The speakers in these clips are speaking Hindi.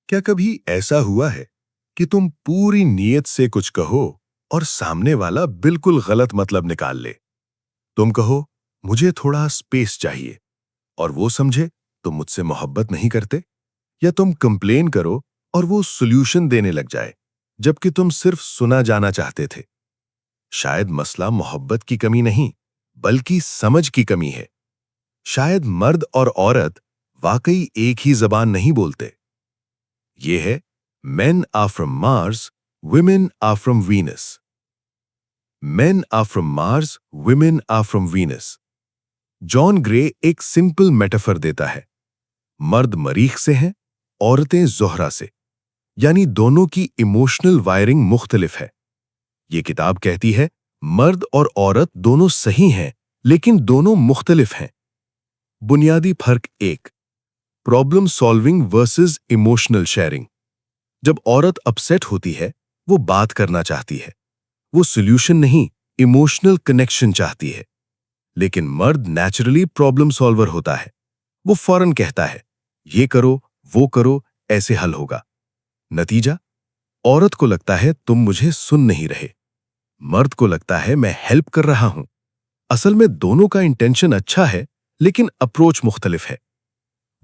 क्या कभी ऐसा हुआ है कि तुम पूरी नीयत से कुछ कहो और सामने वाला बिल्कुल गलत मतलब निकाल ले? तुम कहो, मुझे थोड़ा स्पेस चाहिए, और वो समझे तुम मुझसे मोहब्बत नहीं करते। या तुम कंप्लेन करो और वो सॉल्यूशन देने लग जाए, जबकि तुम सिर्फ सुना जाना चाहते थे। शायद मसला मोहब्बत की कमी नहीं, बल्कि समझ की कमी है। शायद मर्द और औरत वाकई एक ही जबान नहीं बोलते। ये है Men are from Mars, women are from Venus. Men are from Mars, women are from Venus. John grey एक सिंपल मेटाफर देता है। मर्द मरीख से हैं, औरतें ज़ोहरा से, यानी दोनों की इमोशनल वायरिंग मुख्तलिफ है। ये किताब कहती है मर्द और औरत दोनों सही हैं, लेकिन दोनों मुख्तलिफ हैं। बुनियादी फर्क एक, problem solving versus emotional sharing. जब औरत अपसेट होती है, वो बात करना चाहती है। वो सॉल्यूशन नहीं, इमोशनल कनेक्शन चाहती है। लेकिन मर्द नेचुरली प्रॉब्लम सॉल्वर होता है। वो फौरन कहता है, ये करो, वो करो, ऐसे हल होगा। नतीजा, औरत को लगता है तुम मुझे सुन नहीं रहे। मर्द को लगता है मैं हेल्प कर रहा हूं। असल में दोनों का इंटेंशन अच्छा है, लेकिन अप्रोच मुख्तलिफ है।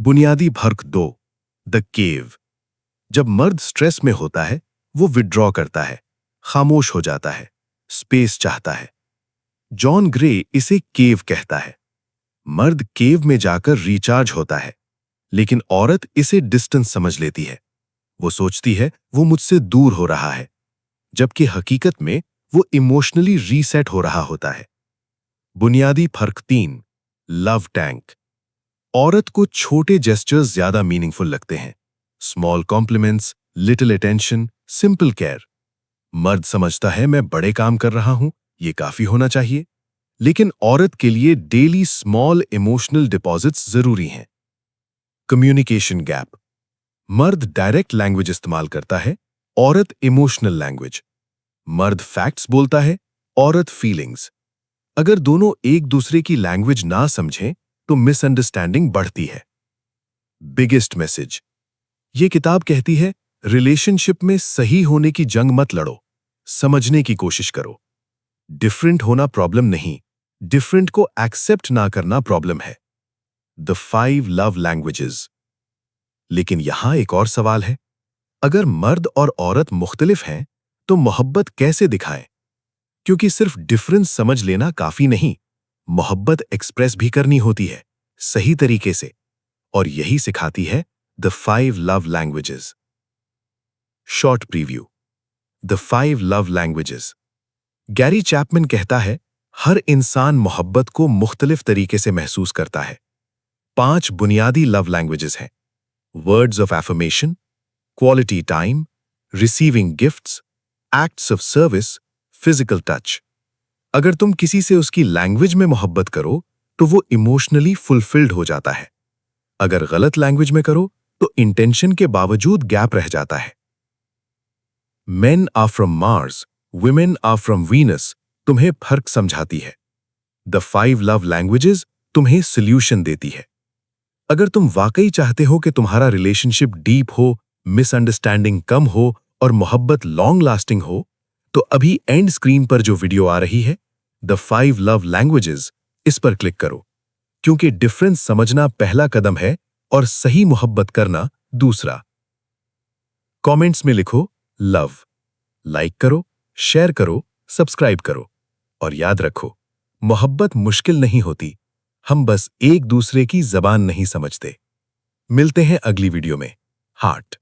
बुनियादी फर्क दो, द केव। जब मर्द स्ट्रेस में होता है, वो विड्रॉ करता है, खामोश हो जाता है, स्पेस चाहता है। जॉन ग्रे इसे केव कहता है। मर्द केव में जाकर रिचार्ज होता है, लेकिन औरत इसे डिस्टेंस समझ लेती है। वो सोचती है वो मुझसे दूर हो रहा है, जबकि हकीकत में वो इमोशनली रीसेट हो रहा होता है। बुनियादी फर्क तीन, लव टैंक। औरत को छोटे जेस्चर्स ज्यादा मीनिंगफुल लगते हैं। Small compliments, little attention, simple care. मर्द समझता है मैं बड़े काम कर रहा हूं, ये काफी होना चाहिए। लेकिन औरत के लिए डेली स्मॉल इमोशनल डिपॉजिट्स जरूरी हैं। Communication gap. मर्द डायरेक्ट लैंग्वेज इस्तेमाल करता है, औरत इमोशनल लैंग्वेज। मर्द फैक्ट्स बोलता है, औरत फीलिंग्स। अगर दोनों एक दूसरे की लैंग्वेज ना समझें, तो मिसअंडरस्टैंडिंग बढ़ती है। Biggest message. ये किताब कहती है रिलेशनशिप में सही होने की जंग मत लड़ो, समझने की कोशिश करो। डिफरेंट होना प्रॉब्लम नहीं, डिफरेंट को एक्सेप्ट ना करना प्रॉब्लम है। The 5 love languages. लेकिन यहां एक और सवाल है, अगर मर्द और औरत मुख्तलिफ हैं, तो मोहब्बत कैसे दिखाएं? क्योंकि सिर्फ डिफरेंस समझ लेना काफी नहीं, मोहब्बत एक्सप्रेस भी करनी होती है, सही तरीके से। और यही सिखाती है the 5 love languages. Short preview. The 5 love languages. Gary Chapman कहता है हर इंसान मोहब्बत को मुख्तलिफ तरीके से महसूस करता है। 5 बुनियादी लव लैंग्वेजेस हैं: words of affirmation, quality time, receiving gifts, acts of service, physical touch. अगर तुम किसी से उसकी लैंग्वेज में मोहब्बत करो, तो वो इमोशनली फुलफिल्ड हो जाता है। अगर गलत लैंग्वेज में करो, तो इंटेंशन के बावजूद गैप रह जाता है। Men are from Mars, women are from Venus तुम्हें फर्क समझाती है। द 5 लव लैंग्वेजेस तुम्हें सॉल्यूशन देती है। अगर तुम वाकई चाहते हो कि तुम्हारा रिलेशनशिप डीप हो, मिसअंडरस्टैंडिंग कम हो और मोहब्बत लॉन्ग लास्टिंग हो, तो अभी एंड स्क्रीन पर जो वीडियो आ रही है, द 5 लव लैंग्वेजेस, इस पर क्लिक करो। क्योंकि डिफरेंस समझना पहला कदम है और सही मोहब्बत करना दूसरा। कमेंट्स में लिखो लव, लाइक करो, शेयर करो, सब्सक्राइब करो। और याद रखो, मोहब्बत मुश्किल नहीं होती, हम बस एक दूसरे की जबान नहीं समझते। मिलते हैं अगली वीडियो में। हार्ट।